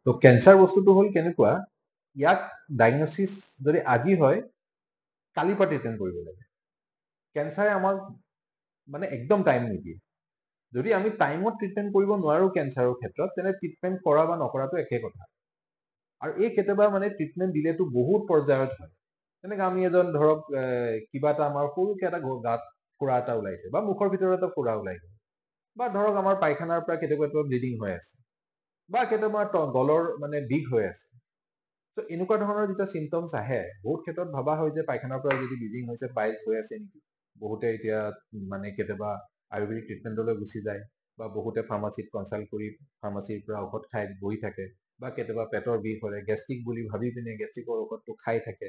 তো কেঞ্চাৰ বস্তুটো হ'ল কেনেকুৱা, ইয়াক ডায়গনচিছ যদি আজি হয় কালিৰ পৰা ট্ৰিটমেণ্ট কৰিব লাগে। কেঞ্চাৰে আমাক মানে একদম টাইম নিদিয়ে। যদি আমি টাইমত ট্ৰিটমেণ্ট কৰিব নোৱাৰো কেঞ্চাৰৰ ক্ষেত্ৰত, তেনে ট্ৰিটমেণ্ট কৰা বা নকৰাটো একে কথা। আৰু এই কেতিয়াবা মানে ট্ৰিটমেণ্ট দিলেতো বহুত পৰ্যায়ত হয়। তেনেকে আমি এজন ধৰক কিবা এটা আমাৰ সৰুকে এটা গাত ফুৰা এটা ওলাইছে বা মুখৰ ভিতৰত এটা ফুৰা ওলাই গ'ল, বা ধৰক আমাৰ পায়খানাৰ পৰা কেতিয়াবা ব্লিডিং হৈ আছে, বা কেতিয়াবা গলৰ মানে বিষ হৈ আছে। চ' এনেকুৱা ধৰণৰ যেতিয়া চিমটমছ আহে, বহুত ক্ষেত্ৰত ভাবা হয় যে পায়খানাৰ পৰা যদি ব্লিডিং হৈছে পাইলছ হৈ আছে নেকি। বহুতে এতিয়া মানে কেতিয়াবা আয়ুৰ্বেদিক ট্ৰিটমেণ্টলৈ গুচি যায়, বা বহুতে ফাৰ্মাচীত কনচাল্ট কৰি ফাৰ্মাচীৰ পৰা ঔষধ খাই বহি থাকে, বা কেতিয়াবা পেটৰ বিষ হ'লে গেষ্ট্ৰিক বুলি ভাবি পিনে গেষ্ট্ৰিকৰ ঔষধটো খাই থাকে,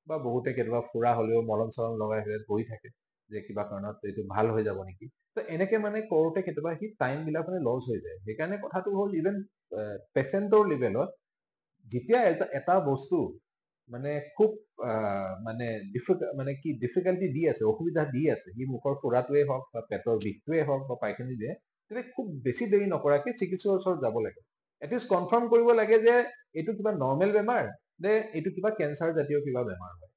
বা বহুতে কেতিয়াবা ফুৰা হ'লেও মলম চলম লগাই বহি থাকে যে কিবা কাৰণত এইটো ভাল হৈ যাব নেকি। তো এনেকে মানে কৰোঁতে কেতিয়াবা সি টাইম বিলাক মানে লছ হৈ যায়। সেইকাৰণে কথাটো হ'ল ইভেন পেচেণ্টৰ লেভেলত যেতিয়া এটা বস্তু মানে খুব মানে কি ডিফিকাল্টি দি আছে, অসুবিধা দি আছে, সি মুখৰ ফুৰাটোৱে হওক বা পেটৰ বিষটোৱে হওক বা পায়খানা দিয়ে, তেতিয়া খুব বেছি দেৰি নকৰাকে চিকিৎসকৰ ওচৰত যাব লাগে। এটলিষ্ট কনফাৰ্ম কৰিব লাগে যে এইটো কিবা নৰ্মেল বেমাৰ নে এইটো কিবা কেঞ্চাৰ জাতীয় কিবা বেমাৰ হয়।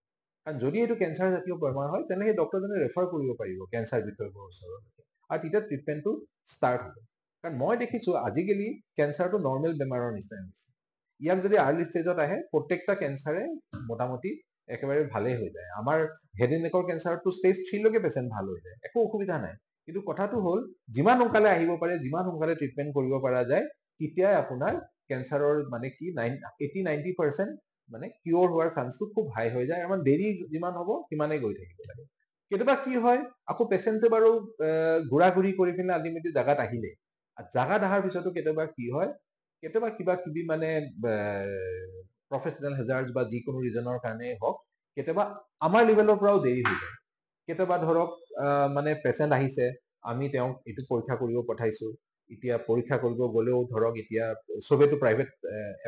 কাৰণ যদি এইটো কেঞ্চাৰ জাতীয় বেমাৰ হয়, তেনে সেই ডক্টৰজনে ৰেফাৰ কৰিব পাৰিব কেঞ্চাৰ বিষয়ৰ ওচৰত, আৰু তেতিয়া ট্ৰিটমেণ্টটো ষ্টাৰ্ট হ'ব। কাৰণ মই দেখিছো আজিকালি কেঞ্চাৰটো নৰ্মেল বেমাৰৰ নিচিনা হৈছে। ইয়াক যদি আৰ্লি ষ্টেজত আহে, প্ৰত্যেকটা কেঞ্চাৰে মোটামুটি একেবাৰে ভালেই হৈ যায়। আমাৰ হেড এণ্ড নেকৰ কেঞ্চাৰটো ষ্টেজ 3লৈকে পেচেণ্ট ভাল হৈ যায়, একো অসুবিধা নাই। কিন্তু কথাটো হ'ল যিমান সোনকালে আহিব পাৰে, যিমান সোনকালে ট্ৰিটমেণ্ট কৰিব পৰা যায়, তেতিয়াই আপোনাৰ কেঞ্চাৰৰ মানে কি 80-90% মানে কিয়ৰ হোৱাৰ চান্সটো খুব হাই হৈ যায়। আমাৰ দেৰি যিমান হ'ব সিমানেই গৈ থাকিব লাগে। কেতিয়াবা কি হয়, আকৌ পেচেণ্টে বাৰু ঘূৰা ঘূৰি কৰি পিনে আল্টিমেটলি জাগাত আহিলে, জাগাত অহাৰ পিছতো কেতিয়াবা কি হয়, কেতিয়াবা কিবা কিবি মানে প্ৰফেচনেল হেজাৰ্ড বা যিকোনো ৰিজনৰ কাৰণেই হওক, কেতিয়াবা আমাৰ লেভেলৰ পৰাও দেৰি হৈ যায়। কেতিয়াবা ধৰক মানে পেচেণ্ট আহিছে, আমি তেওঁক এইটো পৰীক্ষা কৰিব পঠাইছো, এতিয়া পৰীক্ষা কৰিব গ'লেও ধৰক এতিয়া চবেতো প্ৰাইভেট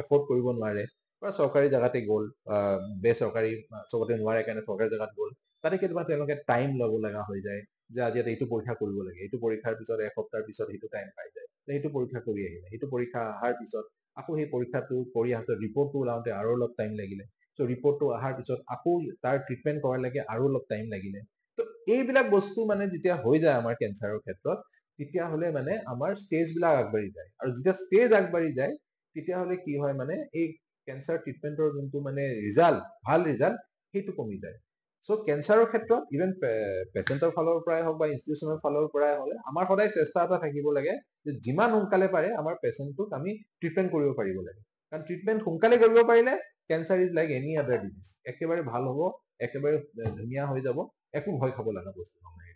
এফৰ্ড কৰিব নোৱাৰে, বা চৰকাৰী জেগাতে গ'ল, বেচৰকাৰী চবতে নোৱাৰে কাৰণে চৰকাৰী জেগাত গ'ল। তাতে কেতিয়াবা তেওঁলোকে টাইম ল'ব লগা হৈ যায় যে আজি এইটো পৰীক্ষা কৰিব লাগে, এইটো পৰীক্ষাৰ পিছত এসপ্তাহৰ পিছত সেইটো টাইম পাই যায়, সেইটো পৰীক্ষা কৰি আহিলে, সেইটো পৰীক্ষা অহাৰ পিছত আকৌ সেই পৰীক্ষাটো কৰি আহোঁতে ৰিপৰ্টটো ওলাওঁতে আৰু অলপ টাইম লাগিলে। চ' ৰিপৰ্টটো অহাৰ পিছত আকৌ তাৰ ট্ৰিটমেণ্ট কৰালৈকে আৰু অলপ টাইম লাগিলে। তো এইবিলাক বস্তু মানে যেতিয়া হৈ যায় আমাৰ কেঞ্চাৰৰ ক্ষেত্ৰত, তেতিয়াহ'লে মানে আমাৰ ষ্টেজবিলাক আগবাঢ়ি যায়। আৰু যেতিয়া ষ্টেজ আগবাঢ়ি যায়, তেতিয়াহ'লে কি হয় মানে এই কেঞ্চাৰ ট্ৰিটমেণ্টৰ যোনটো মানে ৰিজাল্ট, ভাল ৰিজাল্ট, সেইটো কমি যায়। চ' কেঞ্চাৰৰ ক্ষেত্ৰত ইভেন পেচেণ্টৰ ফালৰ পৰাই হওক বা ইনষ্টিটিউচনৰ ফালৰ পৰাই হওক, আমাৰ সদায় চেষ্টা এটা থাকিব লাগে যে যিমান সোনকালে পাৰে আমাৰ পেচেণ্টটোক আমি ট্ৰিটমেণ্ট কৰিব পাৰিব লাগে। কাৰণ ট্ৰিটমেণ্ট সোনকালে কৰিব পাৰিলে cancer is like any other disease, একেবাৰে ভাল হ'ব, একেবাৰে ধুনীয়া হৈ যাব, একো ভয় খাব লগা বস্তু নহয়।